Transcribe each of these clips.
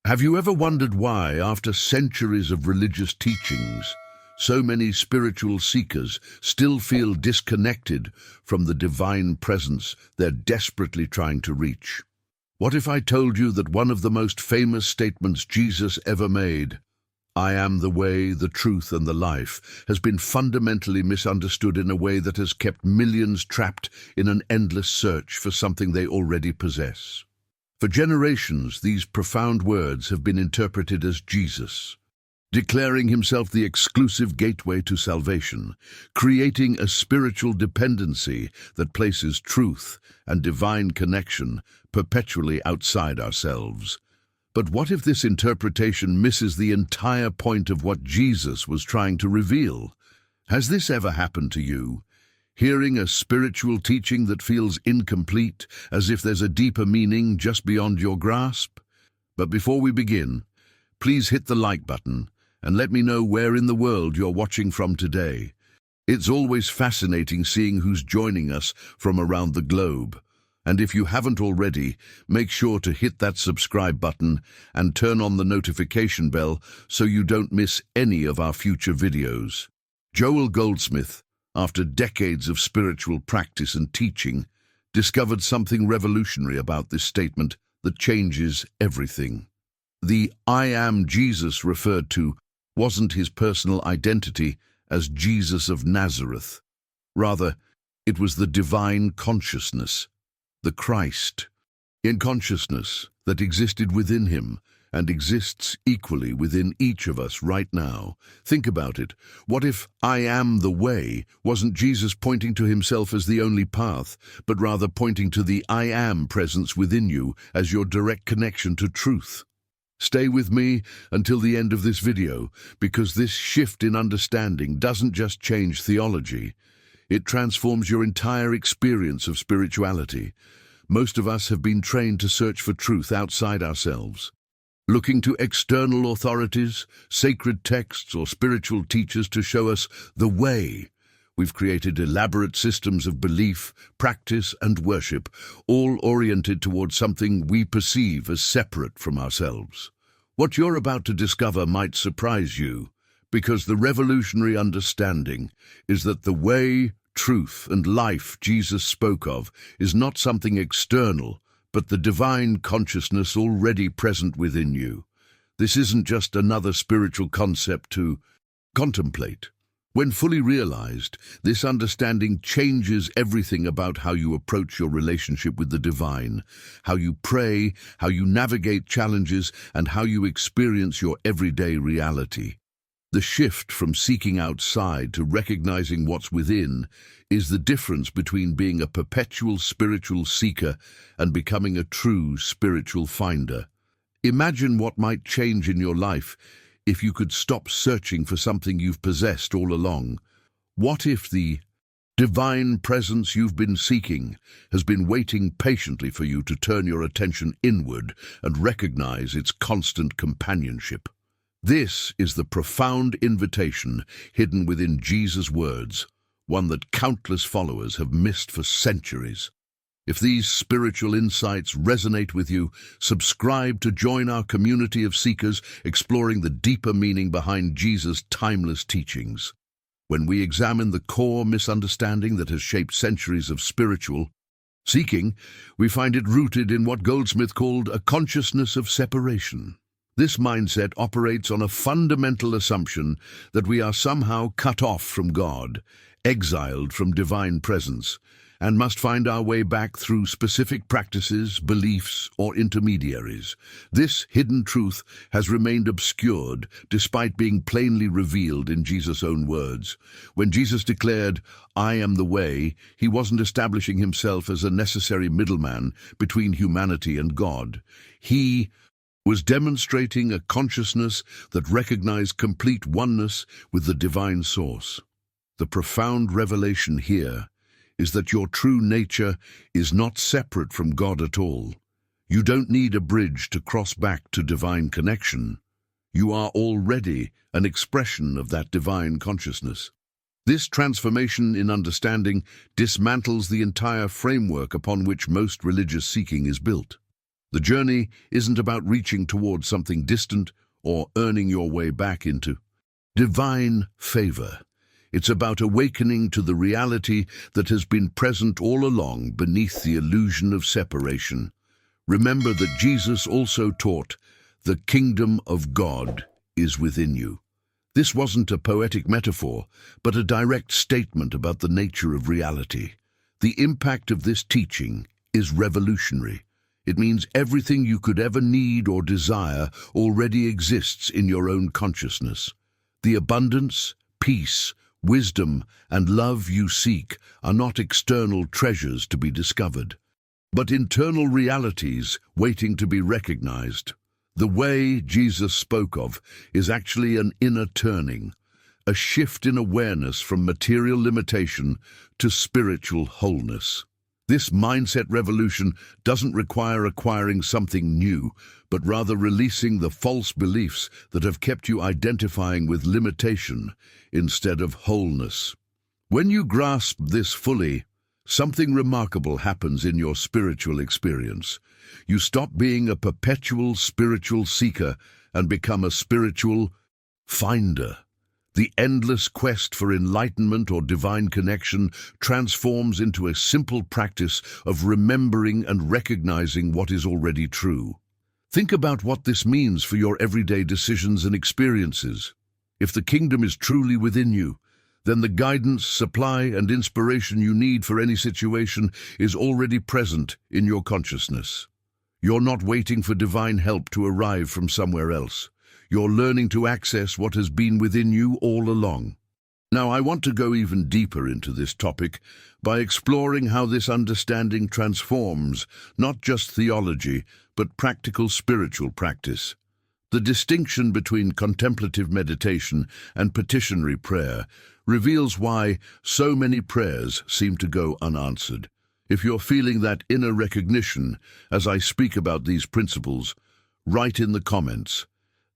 Have you ever wondered why, after centuries of religious teachings, so many spiritual seekers still feel disconnected from the divine presence they're desperately trying to reach? What if I told you that one of the most famous statements Jesus ever made, "I am the way, the truth, and the life," has been fundamentally misunderstood in a way that has kept millions trapped in an endless search for something they already possess? For generations, these profound words have been interpreted as Jesus, declaring himself the exclusive gateway to salvation, creating a spiritual dependency that places truth and divine connection perpetually outside ourselves. But what if this interpretation misses the entire point of what Jesus was trying to reveal? Has this ever happened to you? Hearing a spiritual teaching that feels incomplete, as if there's a deeper meaning just beyond your grasp? But before we begin, please hit the like button and let me know where in the world you're watching from today. It's always fascinating seeing who's joining us from around the globe. And if you haven't already, make sure to hit that subscribe button and turn on the notification bell so you don't miss any of our future videos. Joel Goldsmith, after decades of spiritual practice and teaching, discovered something revolutionary about this statement that changes everything. The "I am Jesus" referred to wasn't his personal identity as Jesus of Nazareth. Rather, it was the divine consciousness, the Christ, in consciousness that existed within him and exists equally within each of us right now. Think about it. What if "I am the way" wasn't Jesus pointing to himself as the only path, but rather pointing to the "I am" presence within you as your direct connection to truth? Stay with me until the end of this video, because this shift in understanding doesn't just change theology. It transforms your entire experience of spirituality. Most of us have been trained to search for truth outside ourselves, looking to external authorities, sacred texts, or spiritual teachers to show us the way. We've created elaborate systems of belief, practice, and worship, all oriented towards something we perceive as separate from ourselves. What you're about to discover might surprise you, because the revolutionary understanding is that the way, truth, and life Jesus spoke of is not something external, but the divine consciousness already present within you. This isn't just another spiritual concept to contemplate. When fully realized, this understanding changes everything about how you approach your relationship with the divine, how you pray, how you navigate challenges, and how you experience your everyday reality. The shift from seeking outside to recognizing what's within is the difference between being a perpetual spiritual seeker and becoming a true spiritual finder. Imagine what might change in your life if you could stop searching for something you've possessed all along. What if the divine presence you've been seeking has been waiting patiently for you to turn your attention inward and recognize its constant companionship? This is the profound invitation hidden within Jesus' words, one that countless followers have missed for centuries. If these spiritual insights resonate with you, subscribe to join our community of seekers exploring the deeper meaning behind Jesus' timeless teachings. When we examine the core misunderstanding that has shaped centuries of spiritual seeking, we find it rooted in what Goldsmith called a consciousness of separation. This mindset operates on a fundamental assumption that we are somehow cut off from God, exiled from divine presence, and must find our way back through specific practices, beliefs, or intermediaries. This hidden truth has remained obscured despite being plainly revealed in Jesus' own words. When Jesus declared, "I am the way," he wasn't establishing himself as a necessary middleman between humanity and God. He was demonstrating a consciousness that recognized complete oneness with the divine source. The profound revelation here is that your true nature is not separate from God at all. You don't need a bridge to cross back to divine connection. You are already an expression of that divine consciousness. This transformation in understanding dismantles the entire framework upon which most religious seeking is built. The journey isn't about reaching towards something distant or earning your way back into divine favor. It's about awakening to the reality that has been present all along beneath the illusion of separation. Remember that Jesus also taught, "The kingdom of God is within you." This wasn't a poetic metaphor, but a direct statement about the nature of reality. The impact of this teaching is revolutionary. It means everything you could ever need or desire already exists in your own consciousness. The abundance, peace, wisdom, and love you seek are not external treasures to be discovered, but internal realities waiting to be recognized. The way Jesus spoke of is actually an inner turning, a shift in awareness from material limitation to spiritual wholeness. This mindset revolution doesn't require acquiring something new, but rather releasing the false beliefs that have kept you identifying with limitation instead of wholeness. When you grasp this fully, something remarkable happens in your spiritual experience. You stop being a perpetual spiritual seeker and become a spiritual finder. The endless quest for enlightenment or divine connection transforms into a simple practice of remembering and recognizing what is already true. Think about what this means for your everyday decisions and experiences. If the kingdom is truly within you, then the guidance, supply, and inspiration you need for any situation is already present in your consciousness. You're not waiting for divine help to arrive from somewhere else. You're learning to access what has been within you all along. Now, I want to go even deeper into this topic by exploring how this understanding transforms not just theology, but practical spiritual practice. The distinction between contemplative meditation and petitionary prayer reveals why so many prayers seem to go unanswered. If you're feeling that inner recognition as I speak about these principles, write in the comments,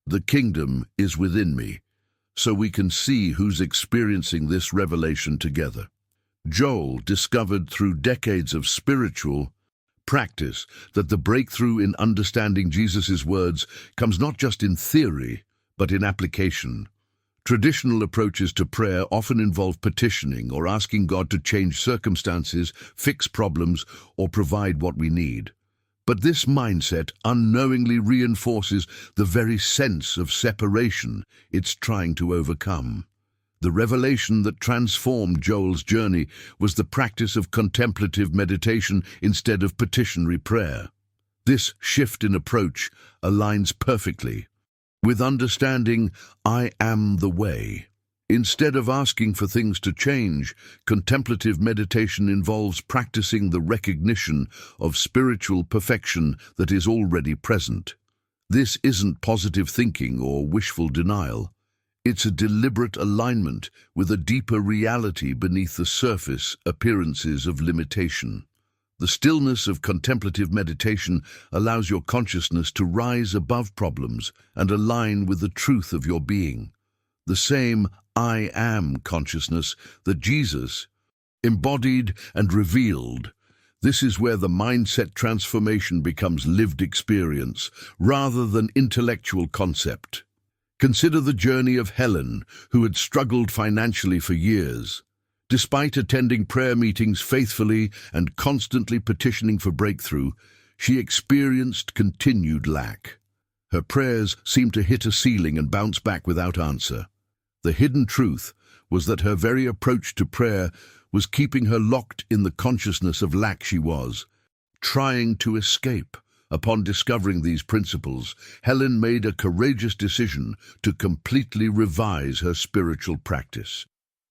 "The kingdom is within me," so we can see who's experiencing this revelation together. Joel discovered through decades of spiritual practice that the breakthrough in understanding Jesus' words comes not just in theory, but in application. Traditional approaches to prayer often involve petitioning or asking God to change circumstances, fix problems, or provide what we need. But this mindset unknowingly reinforces the very sense of separation it's trying to overcome. The revelation that transformed Joel's journey was the practice of contemplative meditation instead of petitionary prayer. This shift in approach aligns perfectly with understanding "I am the way." Instead of asking for things to change, contemplative meditation involves practicing the recognition of spiritual perfection that is already present. This isn't positive thinking or wishful denial. It's a deliberate alignment with a deeper reality beneath the surface appearances of limitation. The stillness of contemplative meditation allows your consciousness to rise above problems and align with the truth of your being. The same "I am" consciousness that Jesus embodied and revealed. This is where the mindset transformation becomes lived experience rather than intellectual concept. Consider the journey of Helen, who had struggled financially for years. Despite attending prayer meetings faithfully and constantly petitioning for breakthrough, she experienced continued lack. Her prayers seemed to hit a ceiling and bounce back without answer. The hidden truth was that her very approach to prayer was keeping her locked in the consciousness of lack she was trying to escape. Upon discovering these principles, Helen made a courageous decision to completely revise her spiritual practice.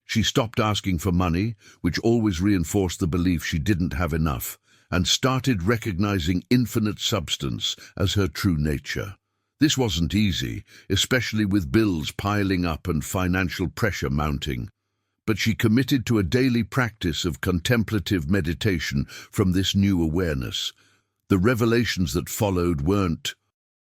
She stopped asking for money, which always reinforced the belief she didn't have enough, and started recognizing infinite substance as her true nature. This wasn't easy, especially with bills piling up and financial pressure mounting. But she committed to a daily practice of contemplative meditation from this new awareness. The revelations that followed weren't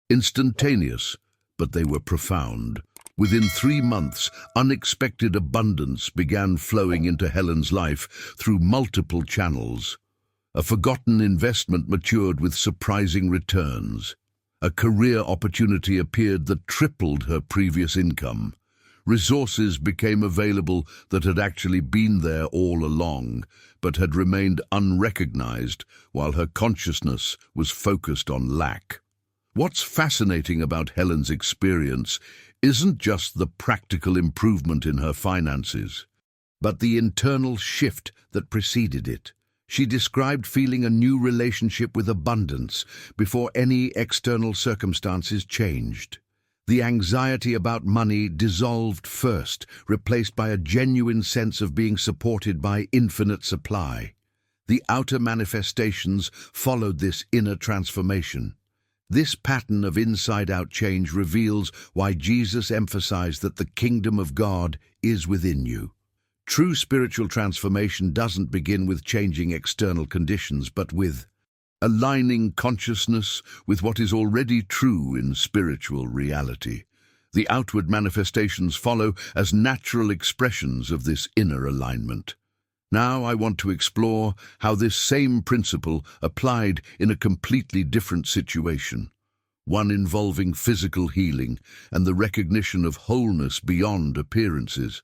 instantaneous, but they were profound. Within 3 months, unexpected abundance began flowing into Helen's life through multiple channels. A forgotten investment matured with surprising returns. A career opportunity appeared that tripled her previous income. Resources became available that had actually been there all along, but had remained unrecognized while her consciousness was focused on lack. What's fascinating about Helen's experience isn't just the practical improvement in her finances, but the internal shift that preceded it. She described feeling a new relationship with abundance before any external circumstances changed. The anxiety about money dissolved first, replaced by a genuine sense of being supported by infinite supply. The outer manifestations followed this inner transformation. This pattern of inside-out change reveals why Jesus emphasized that the kingdom of God is within you. True spiritual transformation doesn't begin with changing external conditions, but with aligning consciousness with what is already true in spiritual reality. The outward manifestations follow as natural expressions of this inner alignment. Now I want to explore how this same principle applied in a completely different situation, one involving physical healing and the recognition of wholeness beyond appearances.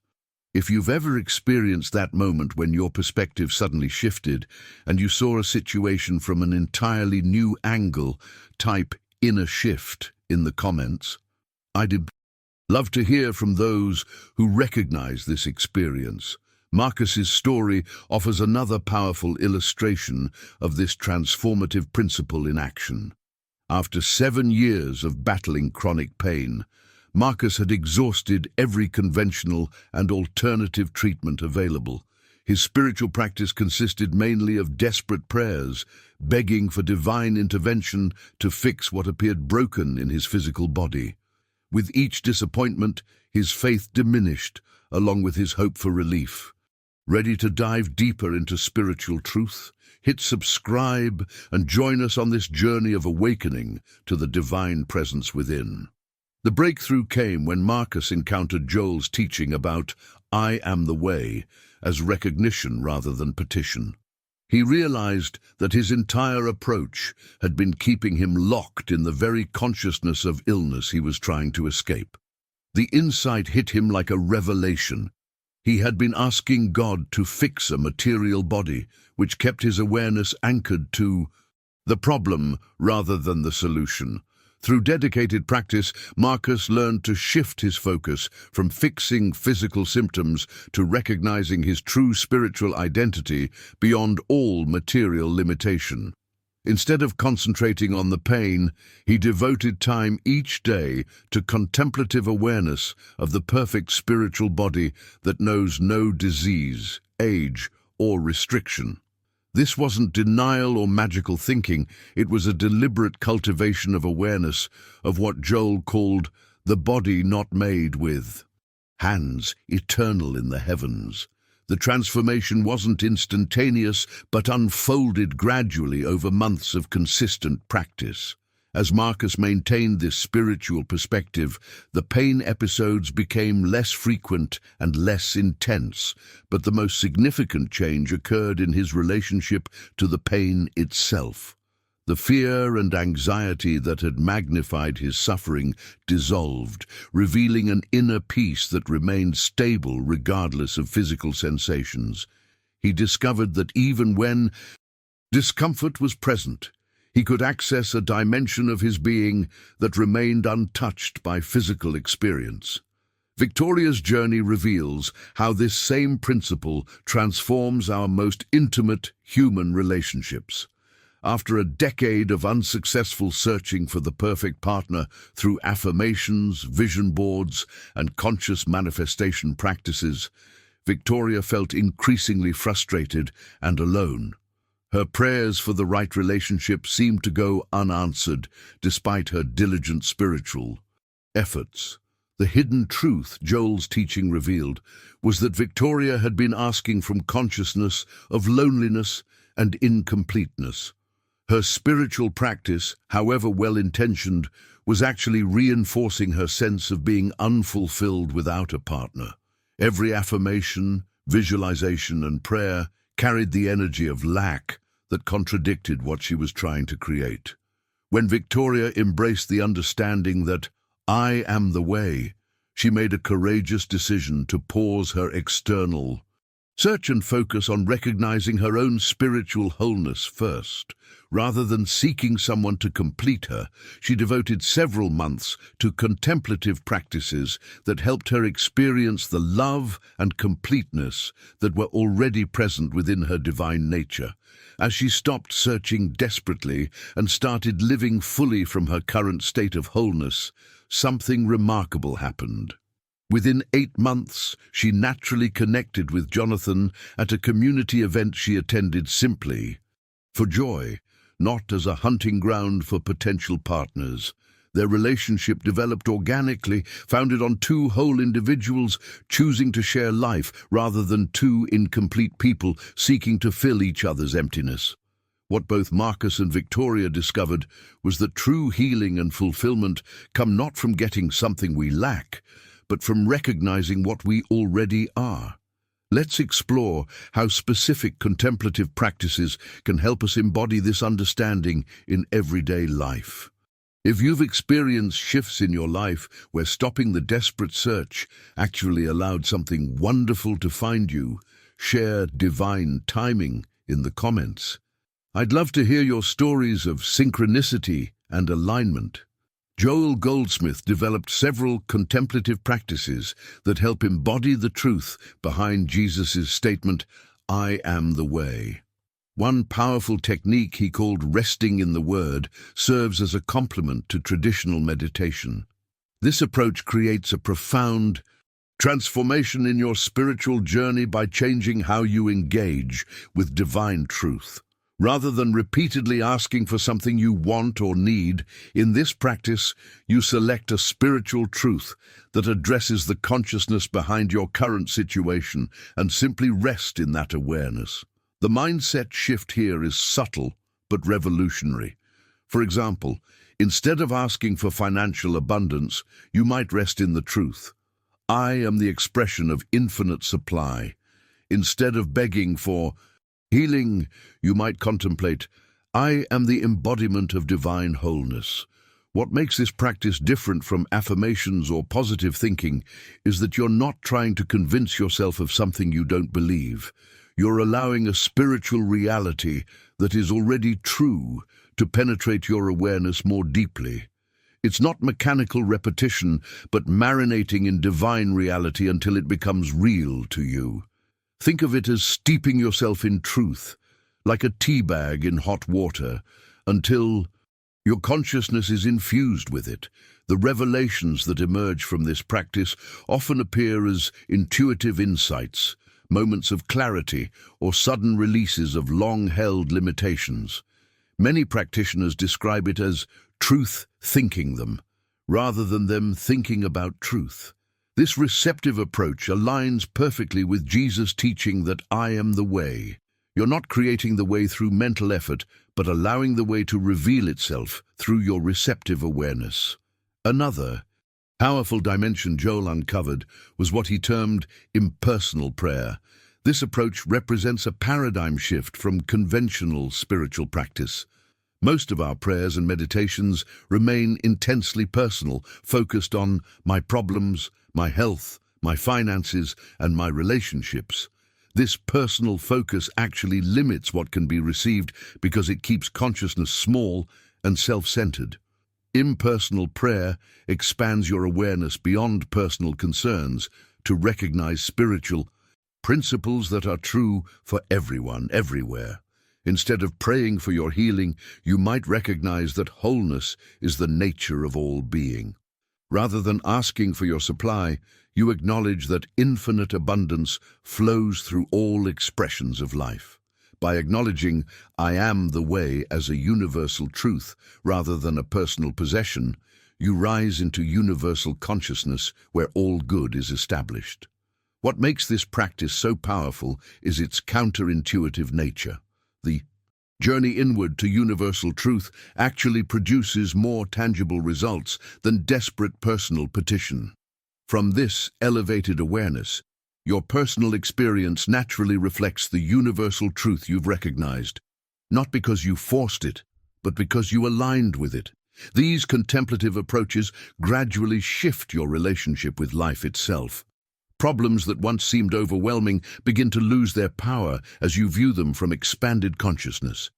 If you've ever experienced that moment when your perspective suddenly shifted and you saw a situation from an entirely new angle, type "inner shift" in the comments. I'd love to hear from those who recognize this experience. Marcus's story offers another powerful illustration of this transformative principle in action. After 7 years of battling chronic pain, Marcus had exhausted every conventional and alternative treatment available. His spiritual practice consisted mainly of desperate prayers, begging for divine intervention to fix what appeared broken in his physical body. With each disappointment, his faith diminished, along with his hope for relief. Ready to dive deeper into spiritual truth? Hit subscribe and join us on this journey of awakening to the divine presence within. The breakthrough came when Marcus encountered Joel's teaching about "I am the way" as recognition rather than petition. He realized that his entire approach had been keeping him locked in the very consciousness of illness he was trying to escape. The insight hit him like a revelation. He had been asking God to fix a material body, which kept his awareness anchored to the problem rather than the solution. Through dedicated practice, Marcus learned to shift his focus from fixing physical symptoms to recognizing his true spiritual identity beyond all material limitation. Instead of concentrating on the pain, he devoted time each day to contemplative awareness of the perfect spiritual body that knows no disease, age, or restriction. This wasn't denial or magical thinking, it was a deliberate cultivation of awareness of what Joel called the body not made with hands, eternal in the heavens. The transformation wasn't instantaneous, but unfolded gradually over months of consistent practice. As Marcus maintained this spiritual perspective, the pain episodes became less frequent and less intense, but the most significant change occurred in his relationship to the pain itself. The fear and anxiety that had magnified his suffering dissolved, revealing an inner peace that remained stable regardless of physical sensations. He discovered that even when discomfort was present, he could access a dimension of his being that remained untouched by physical experience. Victoria's journey reveals how this same principle transforms our most intimate human relationships. After a decade of unsuccessful searching for the perfect partner through affirmations, vision boards, and conscious manifestation practices, Victoria felt increasingly frustrated and alone. Her prayers for the right relationship seemed to go unanswered despite her diligent spiritual efforts. The hidden truth Joel's teaching revealed was that Victoria had been asking from consciousness of loneliness and incompleteness. Her spiritual practice, however well-intentioned, was actually reinforcing her sense of being unfulfilled without a partner. Every affirmation, visualization, and prayer carried the energy of lack, that contradicted what she was trying to create. When Victoria embraced the understanding that I am the way, she made a courageous decision to pause her external search and focus on recognizing her own spiritual wholeness first. Rather than seeking someone to complete her, she devoted several months to contemplative practices that helped her experience the love and completeness that were already present within her divine nature. As she stopped searching desperately and started living fully from her current state of wholeness, something remarkable happened. Within 8 months, she naturally connected with Jonathan at a community event she attended simply for joy, not as a hunting ground for potential partners. Their relationship developed organically, founded on 2 whole individuals choosing to share life rather than 2 incomplete people seeking to fill each other's emptiness. What both Marcus and Victoria discovered was that true healing and fulfillment come not from getting something we lack, but from recognizing what we already are. Let's explore how specific contemplative practices can help us embody this understanding in everyday life. If you've experienced shifts in your life where stopping the desperate search actually allowed something wonderful to find you, share divine timing in the comments. I'd love to hear your stories of synchronicity and alignment. Joel Goldsmith developed several contemplative practices that help embody the truth behind Jesus' statement, I am the way. One powerful technique he called resting in the Word serves as a complement to traditional meditation. This approach creates a profound transformation in your spiritual journey by changing how you engage with divine truth. Rather than repeatedly asking for something you want or need, in this practice, you select a spiritual truth that addresses the consciousness behind your current situation and simply rest in that awareness. The mindset shift here is subtle but revolutionary. For example, instead of asking for financial abundance, you might rest in the truth. I am the expression of infinite supply. Instead of begging for healing, you might contemplate, I am the embodiment of divine wholeness. What makes this practice different from affirmations or positive thinking is that you're not trying to convince yourself of something you don't believe. You're allowing a spiritual reality that is already true to penetrate your awareness more deeply. It's not mechanical repetition, but marinating in divine reality until it becomes real to you. Think of it as steeping yourself in truth, like a tea bag in hot water, until your consciousness is infused with it. The revelations that emerge from this practice often appear as intuitive insights, moments of clarity, or sudden releases of long-held limitations. Many practitioners describe it as truth thinking them, rather than them thinking about truth. This receptive approach aligns perfectly with Jesus' teaching that I am the way. You're not creating the way through mental effort, but allowing the way to reveal itself through your receptive awareness. Another powerful dimension Joel uncovered was what he termed impersonal prayer. This approach represents a paradigm shift from conventional spiritual practice. Most of our prayers and meditations remain intensely personal, focused on my problems, my health, my finances, and my relationships. This personal focus actually limits what can be received because it keeps consciousness small and self-centered. Impersonal prayer expands your awareness beyond personal concerns to recognize spiritual principles that are true for everyone, everywhere. Instead of praying for your healing, you might recognize that wholeness is the nature of all being. Rather than asking for your supply, you acknowledge that infinite abundance flows through all expressions of life. By acknowledging I am the way as a universal truth rather than a personal possession, you rise into universal consciousness where all good is established. What makes this practice so powerful is its counterintuitive nature. The journey inward to universal truth actually produces more tangible results than desperate personal petition. From this elevated awareness, your personal experience naturally reflects the universal truth you've recognized. not because you forced it, but because you aligned with it. These contemplative approaches gradually shift your relationship with life itself. Problems that once seemed overwhelming begin to lose their power as you view them from expanded consciousness.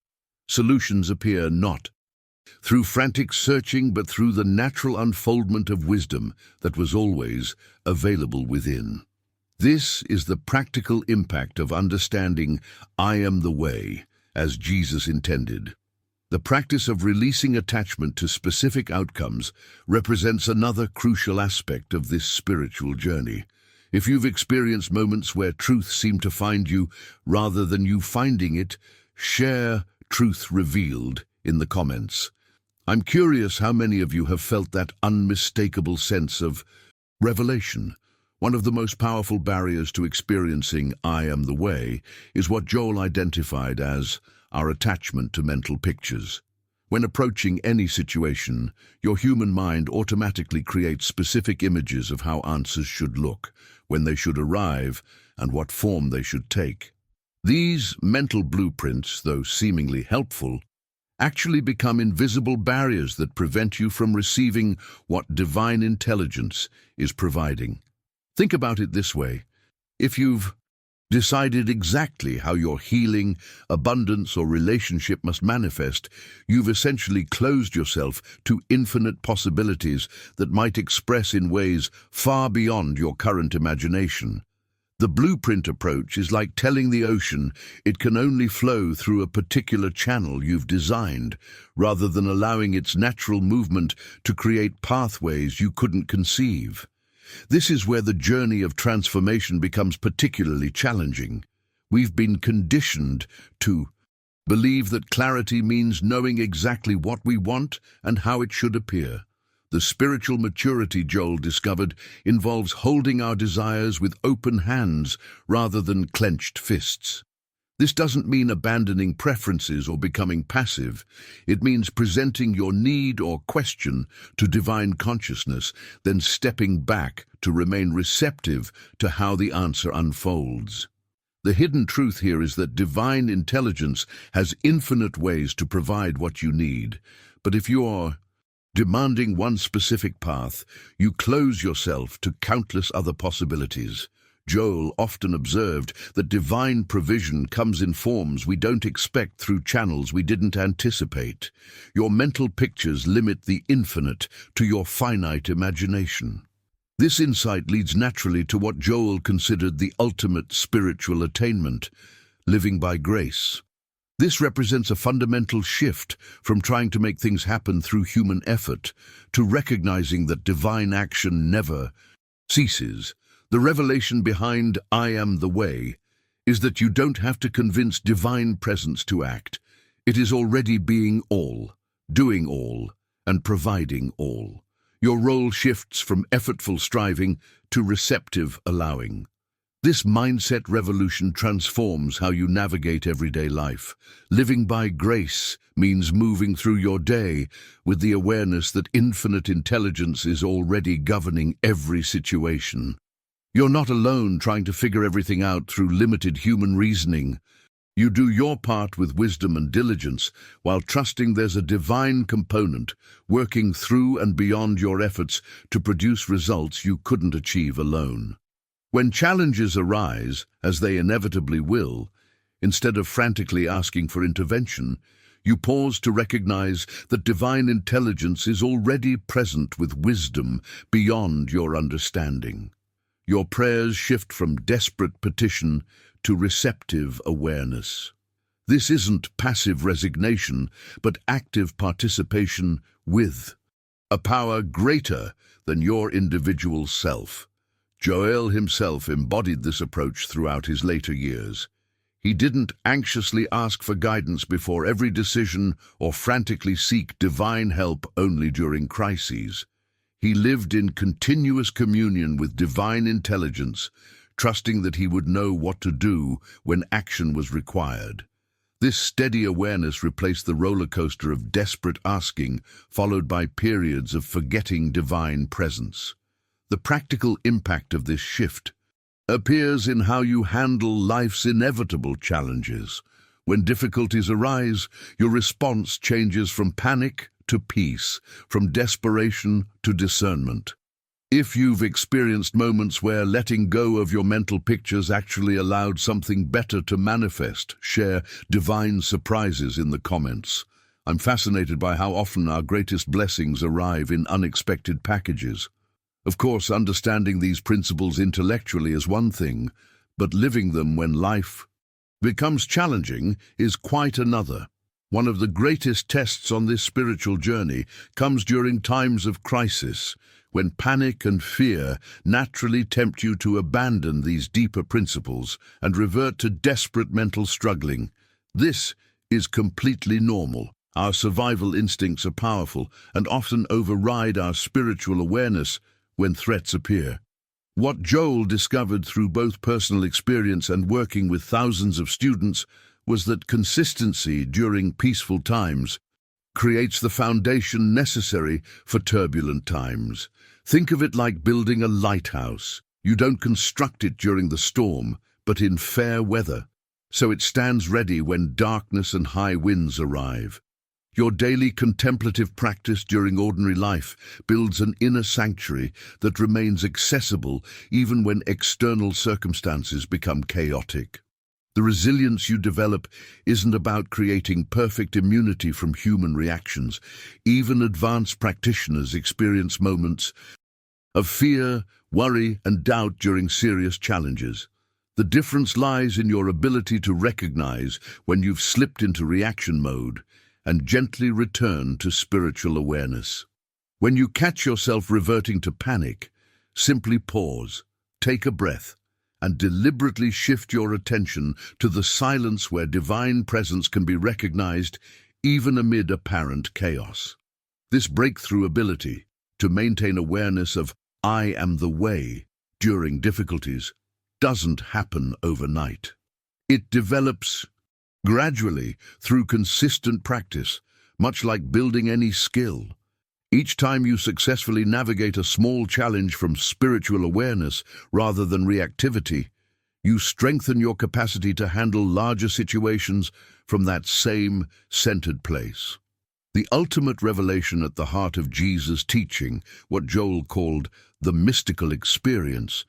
Solutions appear not through frantic searching, but through the natural unfoldment of wisdom that was always available within. This is the practical impact of understanding I am the way, as Jesus intended. The practice of releasing attachment to specific outcomes represents another crucial aspect of this spiritual journey. If you've experienced moments where truth seemed to find you rather than you finding it, share Truth Revealed in the comments. I'm curious how many of you have felt that unmistakable sense of revelation. One of the most powerful barriers to experiencing I am the way is what Joel identified as our attachment to mental pictures. When approaching any situation, your human mind automatically creates specific images of how answers should look, when they should arrive, and what form they should take. These mental blueprints, though seemingly helpful, actually become invisible barriers that prevent you from receiving what divine intelligence is providing. Think about it this way. If you've decided exactly how your healing, abundance, or relationship must manifest, you've essentially closed yourself to infinite possibilities that might express in ways far beyond your current imagination. The blueprint approach is like telling the ocean it can only flow through a particular channel you've designed, rather than allowing its natural movement to create pathways you couldn't conceive. This is where the journey of transformation becomes particularly challenging. We've been conditioned to believe that clarity means knowing exactly what we want and how it should appear. The spiritual maturity Joel discovered involves holding our desires with open hands rather than clenched fists. This doesn't mean abandoning preferences or becoming passive. It means presenting your need or question to divine consciousness, then stepping back to remain receptive to how the answer unfolds. The hidden truth here is that divine intelligence has infinite ways to provide what you need, but if you're demanding one specific path, you close yourself to countless other possibilities. Joel often observed that divine provision comes in forms we don't expect through channels we didn't anticipate. Your mental pictures limit the infinite to your finite imagination. This insight leads naturally to what Joel considered the ultimate spiritual attainment, living by grace. This represents a fundamental shift from trying to make things happen through human effort to recognizing that divine action never ceases. The revelation behind I am the way is that you don't have to convince divine presence to act. It is already being all, doing all, and providing all. Your role shifts from effortful striving to receptive allowing. This mindset revolution transforms how you navigate everyday life. Living by grace means moving through your day with the awareness that infinite intelligence is already governing every situation. You're not alone trying to figure everything out through limited human reasoning. You do your part with wisdom and diligence, while trusting there's a divine component working through and beyond your efforts to produce results you couldn't achieve alone. When challenges arise, as they inevitably will, instead of frantically asking for intervention, you pause to recognize that divine intelligence is already present with wisdom beyond your understanding. Your prayers shift from desperate petition to receptive awareness. This isn't passive resignation, but active participation with a power greater than your individual self. Joel himself embodied this approach throughout his later years. He didn't anxiously ask for guidance before every decision or frantically seek divine help only during crises. He lived in continuous communion with divine intelligence, trusting that he would know what to do when action was required. This steady awareness replaced the roller coaster of desperate asking, followed by periods of forgetting divine presence. The practical impact of this shift appears in how you handle life's inevitable challenges. When difficulties arise, your response changes from panic to peace, from desperation to discernment. If you've experienced moments where letting go of your mental pictures actually allowed something better to manifest, share divine surprises in the comments. I'm fascinated by how often our greatest blessings arrive in unexpected packages. Of course, understanding these principles intellectually is one thing, but living them when life becomes challenging is quite another. One of the greatest tests on this spiritual journey comes during times of crisis, when panic and fear naturally tempt you to abandon these deeper principles and revert to desperate mental struggling. This is completely normal. Our survival instincts are powerful and often override our spiritual awareness when threats appear. What Joel discovered through both personal experience and working with thousands of students was that consistency during peaceful times creates the foundation necessary for turbulent times. Think of it like building a lighthouse. You don't construct it during the storm, but in fair weather, so it stands ready when darkness and high winds arrive. Your daily contemplative practice during ordinary life builds an inner sanctuary that remains accessible even when external circumstances become chaotic. The resilience you develop isn't about creating perfect immunity from human reactions. Even advanced practitioners experience moments of fear, worry, and doubt during serious challenges. The difference lies in your ability to recognize when you've slipped into reaction mode and gently return to spiritual awareness. When you catch yourself reverting to panic, simply pause, take a breath, and deliberately shift your attention to the silence where divine presence can be recognized even amid apparent chaos. This breakthrough ability to maintain awareness of "I am the way" during difficulties doesn't happen overnight. It develops gradually through consistent practice, much like building any skill. Each time you successfully navigate a small challenge from spiritual awareness rather than reactivity, you strengthen your capacity to handle larger situations from that same centered place. The ultimate revelation at the heart of Jesus' teaching, what Joel called the mystical experience,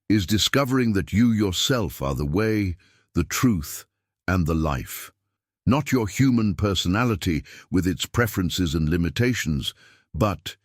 is discovering that you yourself are the way, the truth, and the life. Not your human personality with its preferences and limitations, but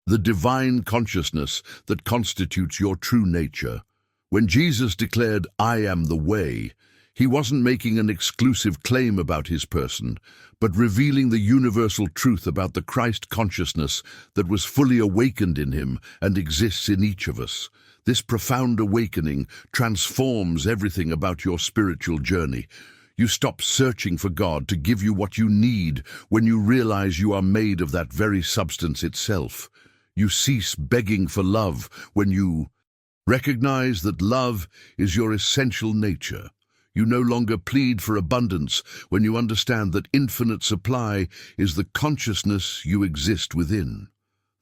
the divine consciousness that constitutes your true nature. When Jesus declared, "I am the way," he wasn't making an exclusive claim about his person, but revealing the universal truth about the Christ consciousness that was fully awakened in him and exists in each of us. This profound awakening transforms everything about your spiritual journey. You stop searching for God to give you what you need when you realize you are made of that very substance itself. You cease begging for love when you recognize that love is your essential nature. You no longer plead for abundance when you understand that infinite supply is the consciousness you exist within.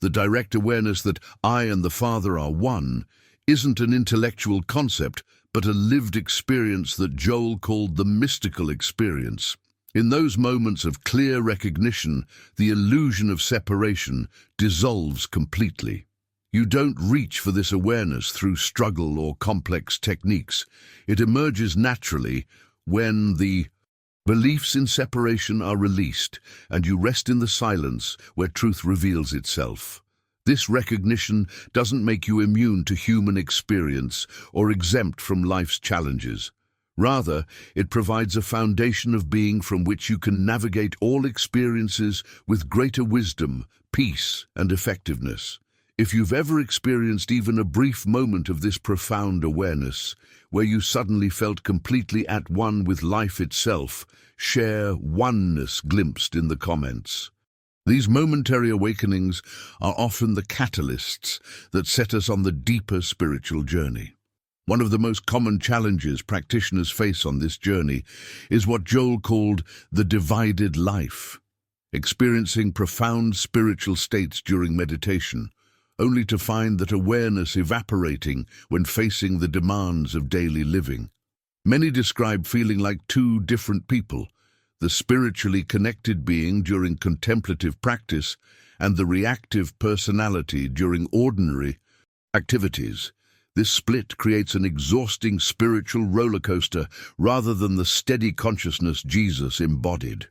The direct awareness that I and the Father are one isn't an intellectual concept, but a lived experience that Joel called the mystical experience. In those moments of clear recognition, the illusion of separation dissolves completely. You don't reach for this awareness through struggle or complex techniques. It emerges naturally when the beliefs in separation are released and you rest in the silence where truth reveals itself. This recognition doesn't make you immune to human experience or exempt from life's challenges. Rather, it provides a foundation of being from which you can navigate all experiences with greater wisdom, peace, and effectiveness. If you've ever experienced even a brief moment of this profound awareness, where you suddenly felt completely at one with life itself, share oneness glimpsed in the comments. These momentary awakenings are often the catalysts that set us on the deeper spiritual journey. One of the most common challenges practitioners face on this journey is what Joel called the divided life, experiencing profound spiritual states during meditation, only to find that awareness evaporating when facing the demands of daily living. Many describe feeling like two different people, the spiritually connected being during contemplative practice, and the reactive personality during ordinary activities. This split creates an exhausting spiritual roller coaster rather than the steady consciousness Jesus embodied.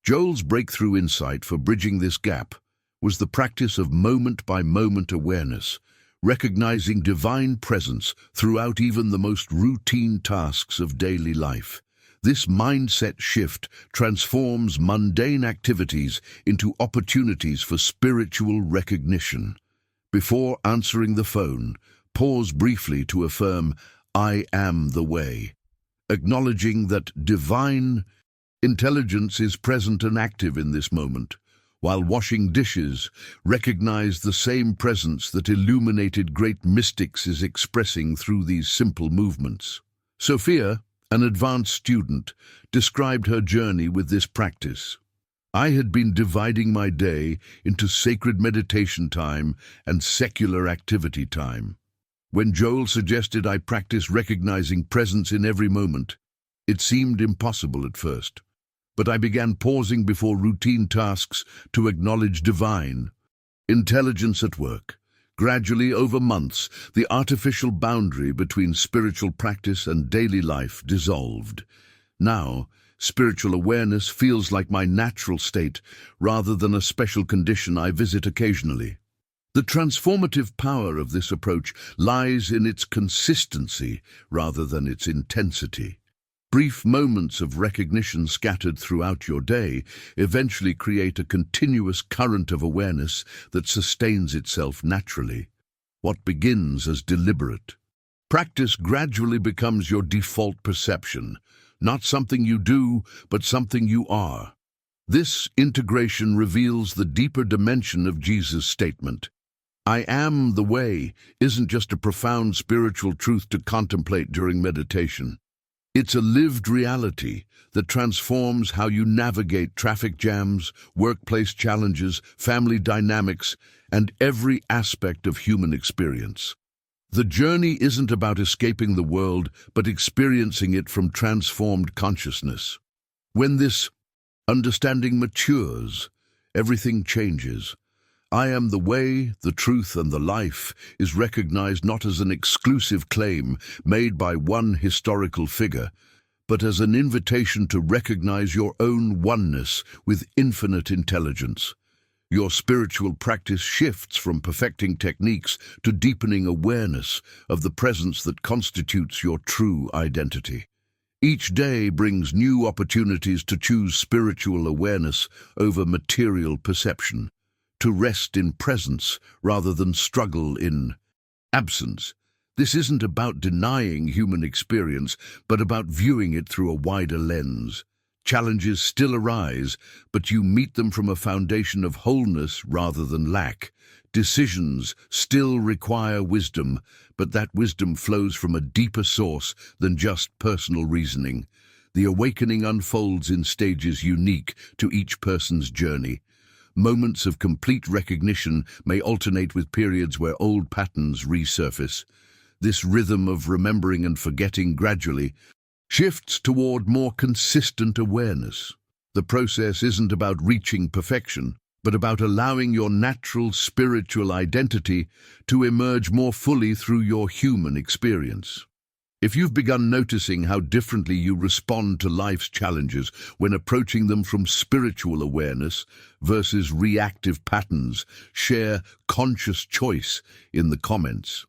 Joel's breakthrough insight for bridging this gap was the practice of moment-by-moment awareness, recognizing divine presence throughout even the most routine tasks of daily life. This mindset shift transforms mundane activities into opportunities for spiritual recognition. Before answering the phone, pause briefly to affirm, "I am the way," acknowledging that divine intelligence is present and active in this moment. While washing dishes, recognize the same presence that illuminated great mystics is expressing through these simple movements. Sophia, an advanced student, described her journey with this practice. "I had been dividing my day into sacred meditation time and secular activity time. When Joel suggested I practice recognizing presence in every moment, it seemed impossible at first. But I began pausing before routine tasks to acknowledge divine intelligence at work. Gradually, over months, the artificial boundary between spiritual practice and daily life dissolved. Now, spiritual awareness feels like my natural state rather than a special condition I visit occasionally." The transformative power of this approach lies in its consistency rather than its intensity. Brief moments of recognition scattered throughout your day eventually create a continuous current of awareness that sustains itself naturally. What begins as deliberate practice gradually becomes your default perception, not something you do, but something you are. This integration reveals the deeper dimension of Jesus' statement. "I am the way" isn't just a profound spiritual truth to contemplate during meditation. It's a lived reality that transforms how you navigate traffic jams, workplace challenges, family dynamics, and every aspect of human experience. The journey isn't about escaping the world, but experiencing it from transformed consciousness. When this understanding matures, everything changes. "I am the way, the truth, and the life" is recognized not as an exclusive claim made by one historical figure, but as an invitation to recognize your own oneness with infinite intelligence. Your spiritual practice shifts from perfecting techniques to deepening awareness of the presence that constitutes your true identity. Each day brings new opportunities to choose spiritual awareness over material perception, to rest in presence rather than struggle in absence. This isn't about denying human experience, but about viewing it through a wider lens. Challenges still arise, but you meet them from a foundation of wholeness rather than lack. Decisions still require wisdom, but that wisdom flows from a deeper source than just personal reasoning. The awakening unfolds in stages unique to each person's journey. Moments of complete recognition may alternate with periods where old patterns resurface. This rhythm of remembering and forgetting gradually shifts toward more consistent awareness. The process isn't about reaching perfection, but about allowing your natural spiritual identity to emerge more fully through your human experience. If you've begun noticing how differently you respond to life's challenges when approaching them from spiritual awareness versus reactive patterns, share conscious choice in the comments.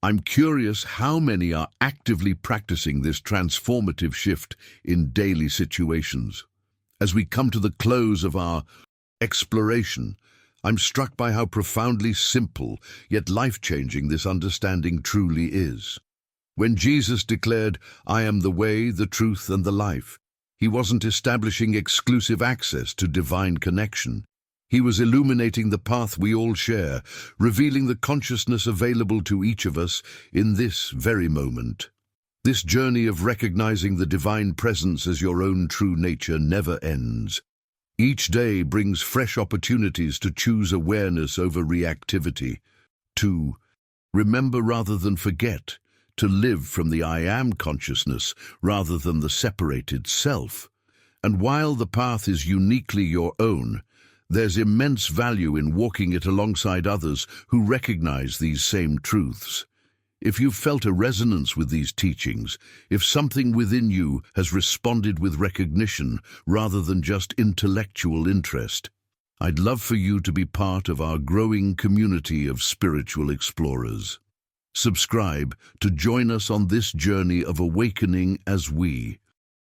I'm curious how many are actively practicing this transformative shift in daily situations. As we come to the close of our exploration, I'm struck by how profoundly simple yet life-changing this understanding truly is. When Jesus declared, "I am the way, the truth, and the life," he wasn't establishing exclusive access to divine connection. He was illuminating the path we all share, revealing the consciousness available to each of us in this very moment. This journey of recognizing the divine presence as your own true nature never ends. Each day brings fresh opportunities to choose awareness over reactivity, to remember rather than forget, to live from the I am consciousness rather than the separated self. And while the path is uniquely your own, there's immense value in walking it alongside others who recognize these same truths. If you've felt a resonance with these teachings, if something within you has responded with recognition rather than just intellectual interest, I'd love for you to be part of our growing community of spiritual explorers. Subscribe to join us on this journey of awakening as we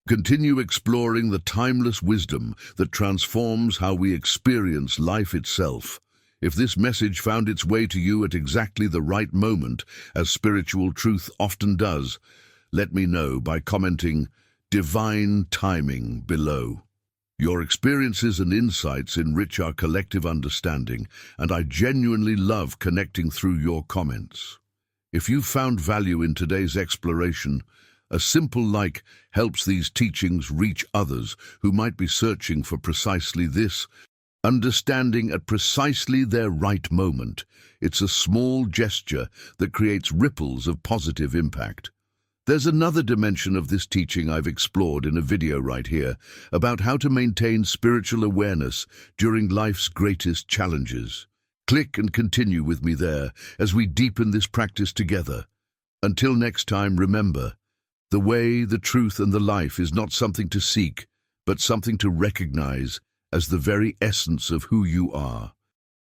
continue exploring the timeless wisdom that transforms how we experience life itself. If this message found its way to you at exactly the right moment, as spiritual truth often does, let me know by commenting "Divine Timing" below. Your experiences and insights enrich our collective understanding, and I genuinely love connecting through your comments. If you found value in today's exploration, a simple like helps these teachings reach others who might be searching for precisely this, understanding at precisely their right moment. It's a small gesture that creates ripples of positive impact. There's another dimension of this teaching I've explored in a video right here about how to maintain spiritual awareness during life's greatest challenges. Click and continue with me there as we deepen this practice together. Until next time, remember, the way, the truth, and the life is not something to seek, but something to recognize as the very essence of who you are.